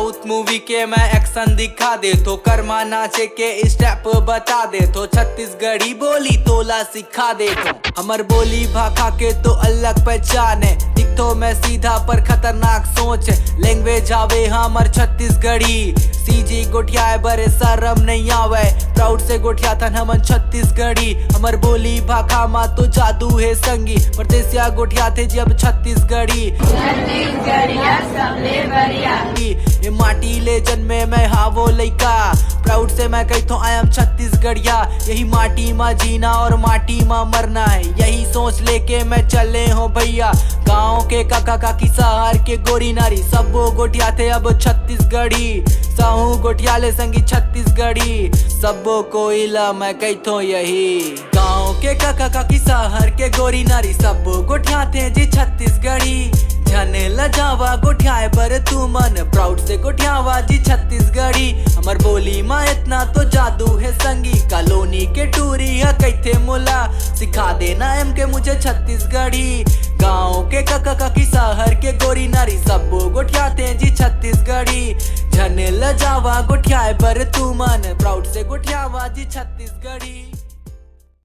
South movie के मैं action दिखा दे तो कर्मा नाचे के स्टेप बता दे तो छत्तीसगढ़ी बोली तोला सिखा दे तो हमर बोली भाखा के तो अलग पहचान है। दिखतो मैं सीधा पर खतरनाक सोच है। लैंग्वेज आवे हमर छत्तीसगढ़ी सीजी गोठिया बरे शर्म नहीं आवे। प्राउड से गोठिया थन हमन छत्तीसगढ़ी। हमर बोली भाखा मा तो जादू है संगी परदेसिया गोठिया थे जब छत्तीसगढ़ी। ये माटी ले जन्मे मैं हावो लइका प्राउड से मैं कही तो आई एम छत्तीसगढ़िया। यही माटी माँ जीना और माटी माँ मरना है यही सोच लेके मैं चले हो भैया। गाँव के काका काकी शहर के गोरी नारी सबो गोठिया थे अब छत्तीसगढ़ी। साहू गोठियाले संगी छत्तीसगढ़ी सबो कोइला मैं कही तो यही। गाँव के काका काकी शहर के गोरी नारी सबो गोठिया थे जी छत्तीसगढ़ी। जाने लजावा गोठियाए पर तू मन प्राउड से गोठियावा जी छत्तीसगढ़ी। हमर बोली माँ इतना तो जादू है संगी कॉलोनी के टूरी है कैथे मुला सिखा देना एम के मुझे छत्तीसगढ़ी। गाँव के काका काकी शहर के गोरी नारी सबो गोठियाते जी छत्तीसगढ़ी। जाने लजावा गोठियाए पर तू मन प्राउड से गोठियावा जी छत्तीसगढ़ी।